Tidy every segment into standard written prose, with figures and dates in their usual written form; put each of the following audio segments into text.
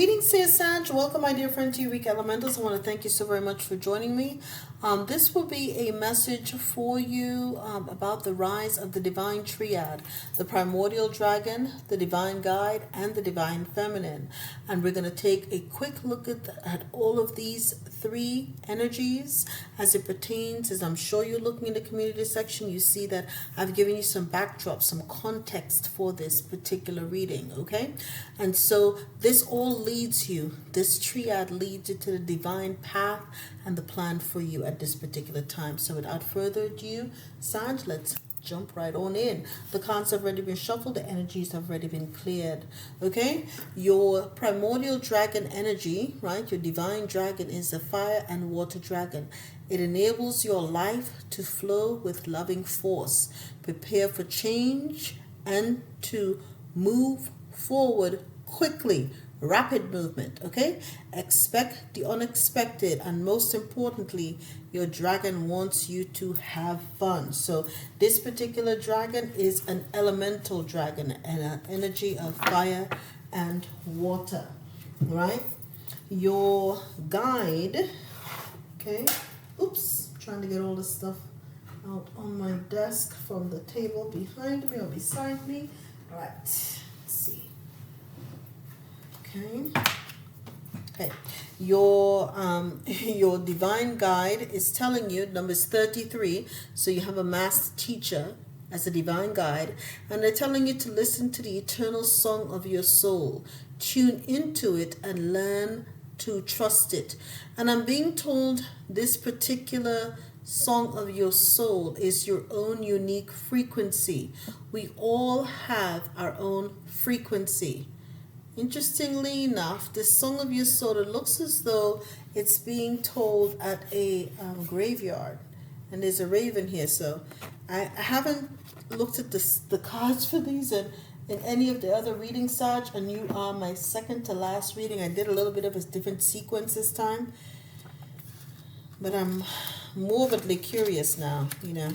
Greetings, dear Sag. Welcome, my dear friend, to your week elementals. I want to thank you so very much for joining me. This will be a message for you about the rise of the divine triad, the primordial dragon, the divine guide, and the divine feminine. And we're going to take a quick look at all of these three energies as it pertains. As I'm sure you're looking in the community section, you see that I've given you some backdrop, some context for this particular reading, okay? And so this all leads you, this triad leads you to the divine path and the plan for you at this particular time. So without further ado, Sag, let's jump right on in. The cards have already been shuffled, the energies have already been cleared. Okay, your primordial dragon energy, right? Your divine dragon is a fire and water dragon. It enables your life to flow with loving force. Prepare for change and to move forward quickly. Rapid movement, okay? Expect the unexpected, and most importantly, your dragon wants you to have fun. So this particular dragon is an elemental dragon and an energy of fire and water, right? Your guide, okay? Oops, trying to get all this stuff out on my desk from the table behind me or beside me. All right, let's see. Okay. Your divine guide is telling you, numbers 33, so you have a master teacher as a divine guide, and they're telling you to listen to the eternal song of your soul. Tune into it and learn to trust it. And I'm being told this particular song of your soul is your own unique frequency. We all have our own frequency. Interestingly enough, this song of your soul, it looks as though it's being told at a graveyard. And there's a raven here, so I haven't looked at the cards for these in any of the other readings, Sag, and you are my second to last reading. I did a little bit of a different sequence this time, but I'm morbidly curious now, you know.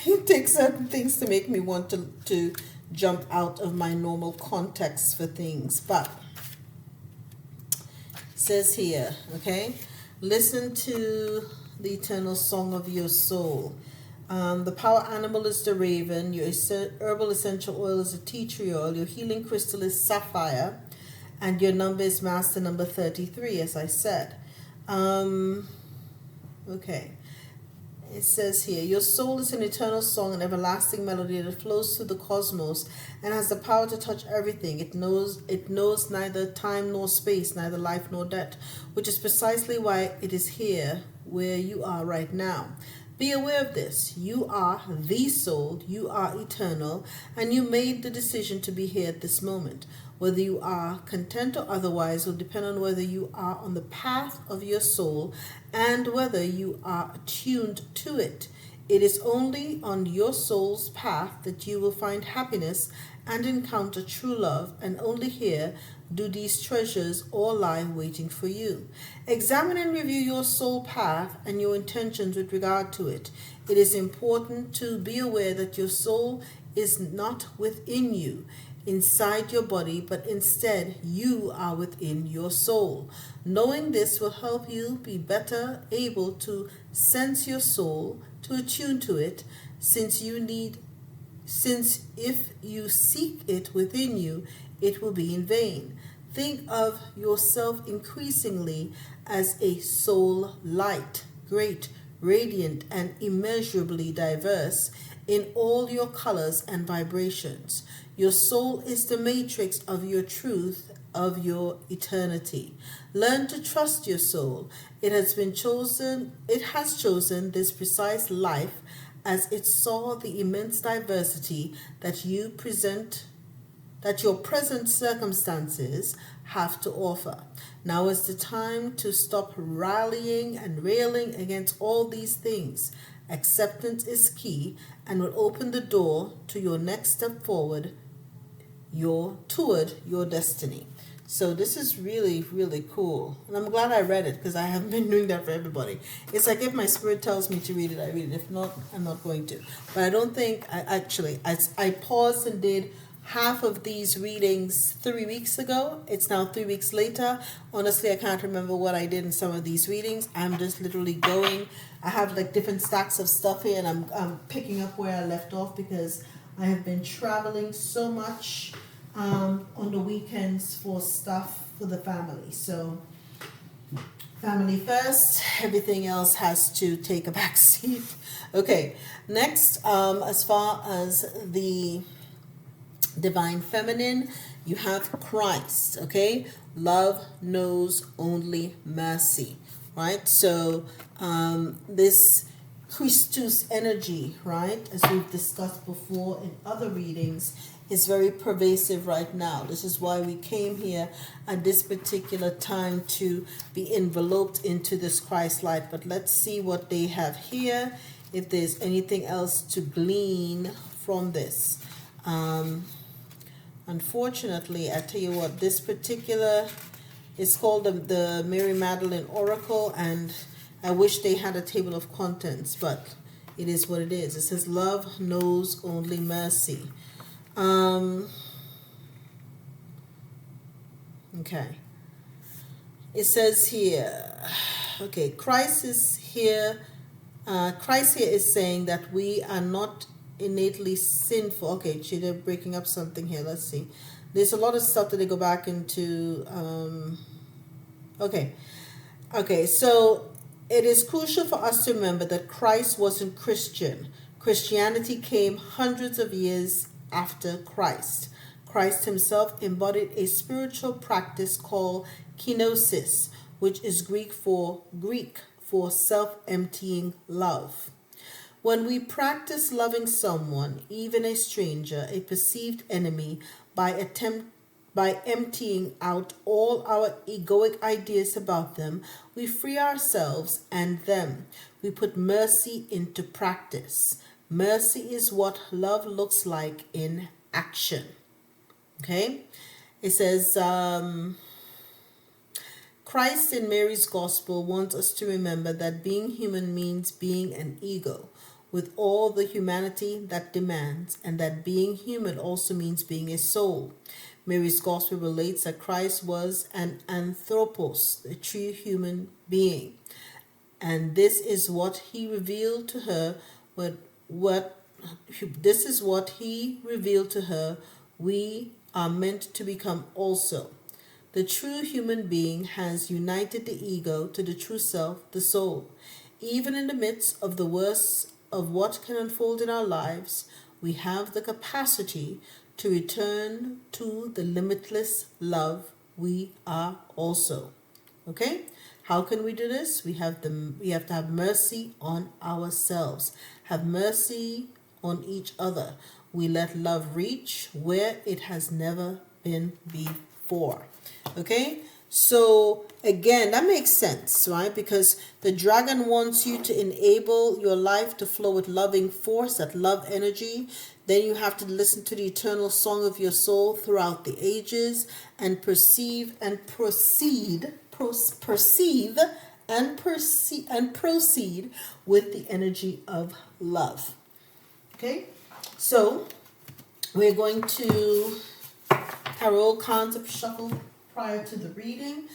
It takes certain things to make me want to jump out of my normal context for things. But it says here, okay, listen to the eternal song of your soul. The power animal is the raven. Your herbal essential oil is a tea tree oil. Your healing crystal is sapphire, and your number is master number 33, as I said. Okay. It says here, your soul is an eternal song, an everlasting melody that flows through the cosmos and has the power to touch everything. It knows neither time nor space, neither life nor death, which is precisely why it is here where you are right now. Be aware of this. You are the soul, you are eternal, and you made the decision to be here at this moment. Whether you are content or otherwise will depend on whether you are on the path of your soul and whether you are attuned to it. It is only on your soul's path that you will find happiness and encounter true love, and only here do these treasures all lie waiting for you. Examine and review your soul path and your intentions with regard to it. It is important to be aware that your soul is not within you, inside your body, but instead you are within your soul. Knowing this will help you be better able to sense your soul, to attune to it, since if you seek it within you, it will be in vain. Think of yourself increasingly as a soul light, great, radiant, and immeasurably diverse in all your colors and vibrations. Your soul is the matrix of your truth, of your eternity. Learn to trust your soul. It has chosen this precise life as it saw the immense diversity that your present circumstances have to offer. Now is the time to stop rallying and railing against all these things. Acceptance is key and will open the door to your next step forward, toward your destiny. So this is really, really cool. And I'm glad I read it because I haven't been doing that for everybody. It's like if my spirit tells me to read it, I read it. If not, I'm not going to. But I don't think I paused and did half of these readings 3 weeks ago. It's now 3 weeks later. Honestly, I can't remember what I did in some of these readings. I'm just literally going. I have like different stacks of stuff here, and I'm picking up where I left off because I have been traveling so much on the weekends for stuff for the family. So family first, everything else has to take a back seat. Okay, next, as far as the divine feminine, you have Christ. Okay, love knows only mercy, right? So this Christus energy, right, as we've discussed before in other readings, is very pervasive right now. This is why we came here at this particular time, to be enveloped into this Christ light. But let's see what they have here, if there's anything else to glean from this. Unfortunately, I tell you what, this particular, it's called the Mary Magdalene Oracle, and I wish they had a table of contents, but it is what it is. It says, love knows only mercy. Okay. It says here, okay, Christ is here. Christ here is saying that we are not innately sinful. Okay, they're breaking up something here. Let's see. There's a lot of stuff that they go back into. Okay, so it is crucial for us to remember that Christ wasn't Christian. Christianity came hundreds of years after Christ. Christ himself embodied a spiritual practice called kenosis, which is Greek for self-emptying love. When we practice loving someone, even a stranger, a perceived enemy, by emptying out all our egoic ideas about them, we free ourselves and them. We put mercy into practice. Mercy is what love looks like in action. Okay? It says, Christ in Mary's Gospel wants us to remember that being human means being an ego with all the humanity that demands, and that being human also means being a soul. Mary's Gospel relates that Christ was an anthropos, a true human being, and this is what he revealed to her. This is what he revealed to her. We are meant to become also. The true human being has united the ego to the true self, the soul. Even in the midst of the worst of what can unfold in our lives, we have the capacity to return to the limitless love we are also. Okay? How can we do this? We have to have mercy on ourselves. Have mercy on each other. We let love reach where it has never been before. Okay? So again, that makes sense, right? Because the dragon wants you to enable your life to flow with loving force, that love energy. Then you have to listen to the eternal song of your soul throughout the ages and proceed with the energy of love. Okay? So we're going to tarot cards of shuffle prior to the reading.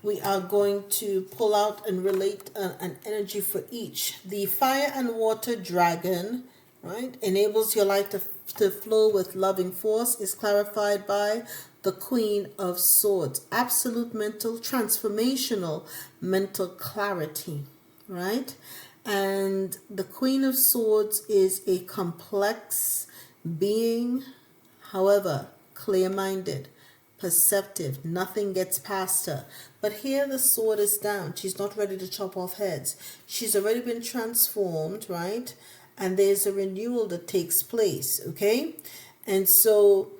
We are going to pull out and relate an energy for each. The fire and water dragon, right, enables your life to flow with loving force, is clarified by the Queen of Swords. Absolute mental, transformational mental clarity, right? And the Queen of Swords is a complex being, however, clear-minded, perceptive. Nothing gets past her. But here the sword is down. She's not ready to chop off heads. She's already been transformed, right? And there's a renewal that takes place, okay? And so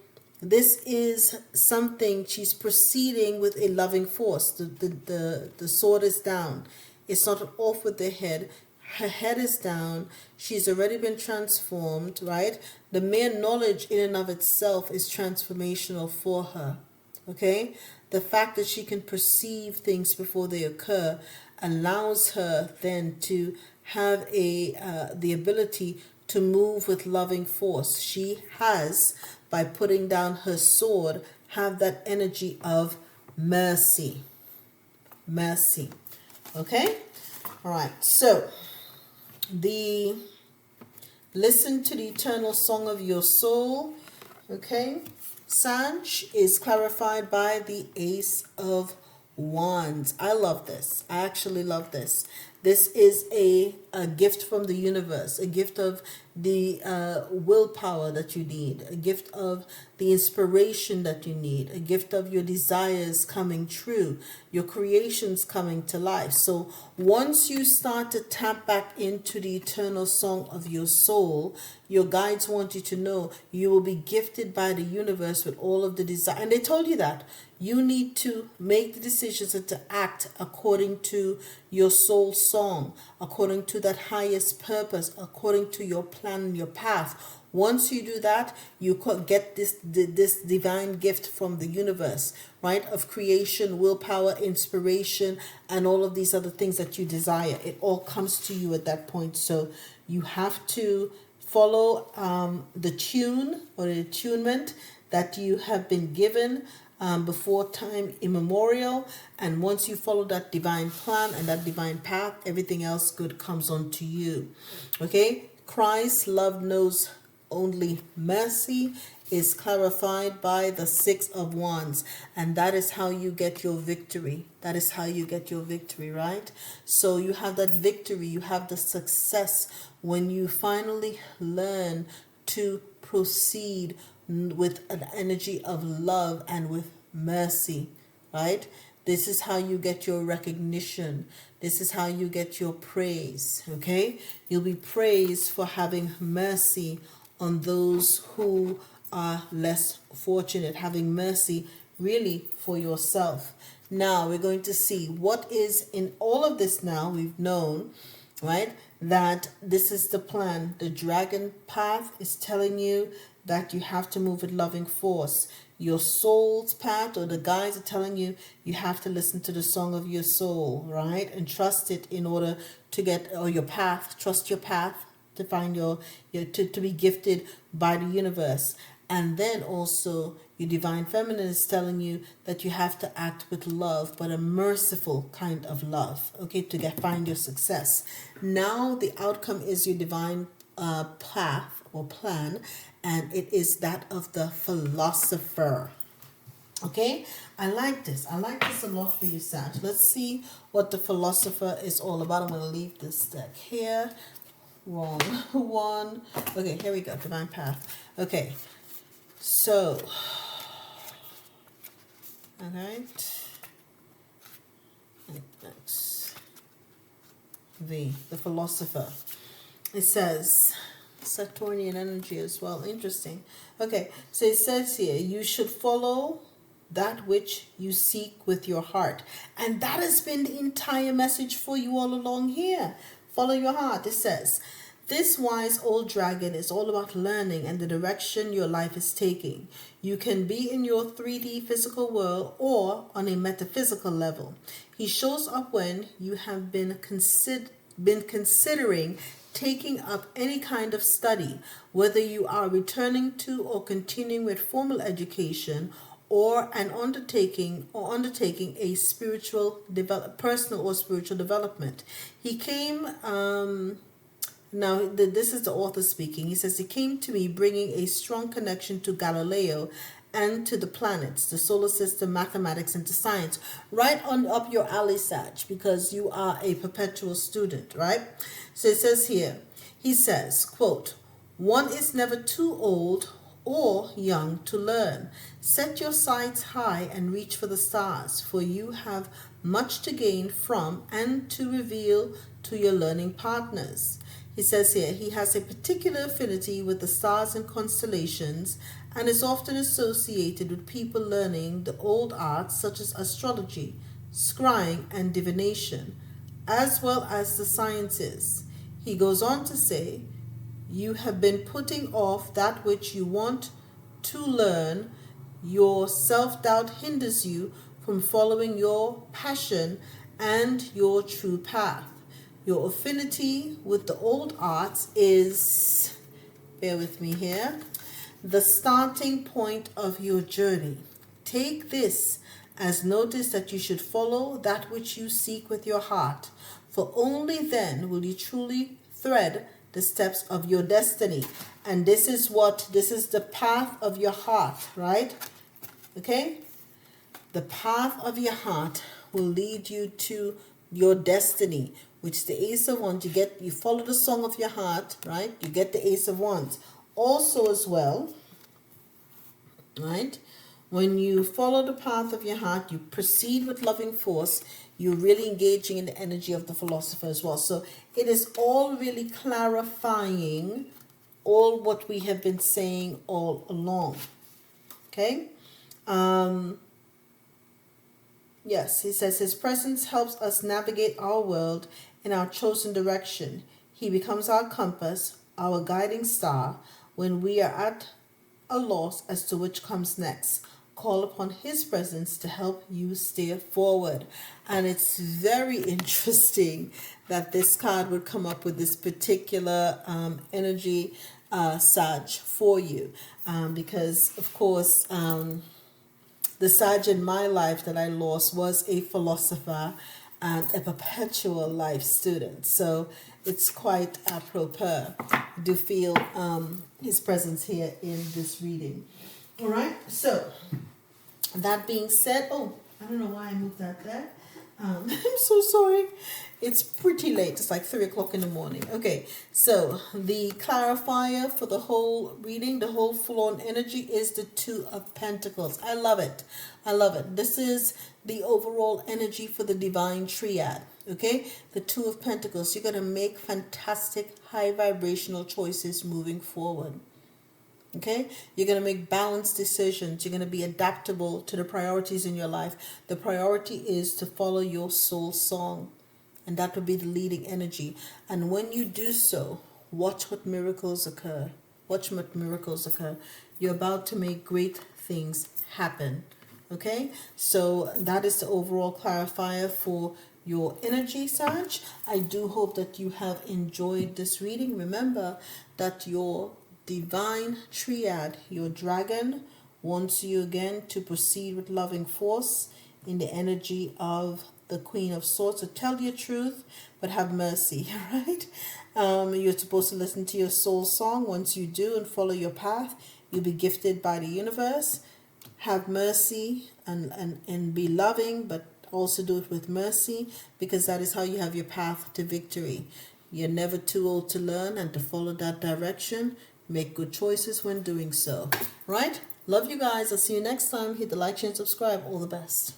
this is something, she's proceeding with a loving force. The sword is down. It's not off with the head. Her head is down. She's already been transformed, right? The mere knowledge in and of itself is transformational for her, okay? The fact that she can perceive things before they occur allows her then to have the ability to move with loving force. She has by putting down her sword, have that energy of mercy. Mercy. Okay? All right. So, listen to the eternal song of your soul. Okay? Sag is clarified by the Ace of Wands. I love this. I actually love this. This is a gift from the universe, a gift of the willpower that you need, a gift of the inspiration that you need, a gift of your desires coming true, your creations coming to life. So once you start to tap back into the eternal song of your soul, your guides want you to know you will be gifted by the universe with all of the desire. And they told you that. You need to make the decisions and to act according to your soul song, according to that highest purpose, according to your plan and your path. Once you do that, you could get this divine gift from the universe, right? Of creation, willpower, inspiration, and all of these other things that you desire. It all comes to you at that point. So you have to follow the tune or the attunement that you have been given before time immemorial. And once you follow that divine plan and that divine path, everything else good comes onto you. Okay? Christ's love knows only mercy is clarified by the Six of Wands. And that is how you get your victory. That is how you get your victory, right? So you have that victory. You have the success when you finally learn to proceed with an energy of love and with mercy, right? This is how you get your recognition. This is how you get your praise, okay? You'll be praised for having mercy on those who are less fortunate, having mercy really for yourself. Now we're going to see what is in all of this. Now we've known, right, that this is the plan. The dragon path is telling you that you have to move with loving force. Your soul's path or the guides are telling you you have to listen to the song of your soul, right? And trust it in order to get, or your path, trust your path to find to be gifted by the universe. And then also your divine feminine is telling you that you have to act with love, but a merciful kind of love, okay, to find your success. Now the outcome is your divine path or plan, and it is that of the philosopher. Okay, I like this. I like this a lot for you, Sag. Let's see what the philosopher is all about. I'm going to leave this deck here. Wrong one. Okay, here we go. Divine path. Okay, so, all right. Next, the philosopher. It says Saturnian energy as well. Interesting. Okay, so it says here, you should follow that which you seek with your heart. And that has been the entire message for you all along here. Follow your heart. It says, this wise old dragon is all about learning and the direction your life is taking. You can be in your 3D physical world or on a metaphysical level. He shows up when you have been considering taking up any kind of study, whether you are returning to or continuing with formal education or undertaking a personal or spiritual development. He came, this is the author speaking. He says, he came to me bringing a strong connection to Galileo and to the planets, the solar system, mathematics, and to science. Right on up your alley, Sag, because you are a perpetual student, right? So it says here, he says, quote, one is never too old or young to learn. Set your sights high and reach for the stars, for you have much to gain from and to reveal to your learning partners. He says here, he has a particular affinity with the stars and constellations and is often associated with people learning the old arts such as astrology, scrying, and divination, as well as the sciences. He goes on to say, you have been putting off that which you want to learn. Your self-doubt hinders you from following your passion and your true path. Your affinity with the old arts is, bear with me here, the starting point of your journey. Take this as notice that you should follow that which you seek with your heart, for only then will you truly thread the steps of your destiny. And this is the path of your heart, right? Okay? The path of your heart will lead you to your destiny, which the Ace of Wands, you follow the song of your heart, right? You get the Ace of Wands. Also as well, right? When you follow the path of your heart, you proceed with loving force, you're really engaging in the energy of the philosopher as well. So it is all really clarifying all what we have been saying all along. Okay? Yes, he says his presence helps us navigate our world in our chosen direction. He becomes our compass, our guiding star, when we are at a loss as to which comes next. Call upon his presence to help you steer forward. And it's very interesting that this card would come up with this particular energy, Sag, for you. Because, of course, the Sag in my life that I lost was a philosopher and a perpetual life student. So it's quite apropos. I do feel his presence here in this reading. All right. So that being said, oh, I don't know why I moved that there. I'm so sorry. It's pretty late. It's like 3 o'clock in the morning. Okay, so the clarifier for the whole reading, the whole full-on energy is the Two of Pentacles. I love it. I love it. This is the overall energy for the divine triad. Okay, the Two of Pentacles. You're going to make fantastic high vibrational choices moving forward. Okay, you're going to make balanced decisions. You're going to be adaptable to the priorities in your life. The priority is to follow your soul song, and that will be the leading energy. And when you do so, watch what miracles occur. Watch what miracles occur. You're about to make great things happen. Okay, so that is the overall clarifier for your energy, Sag. I do hope that you have enjoyed this reading. Remember that your divine triad, your dragon, wants you again to proceed with loving force in the energy of the Queen of Swords. So tell your truth, but have mercy, right? You're supposed to listen to your soul song. Once you do and follow your path, you'll be gifted by the universe. Have mercy and be loving, but also do it with mercy, because that is how you have your path to victory. You're never too old to learn and to follow that direction. Make good choices when doing so. Right? Love you guys. I'll see you next time. Hit the like, share, and subscribe. All the best.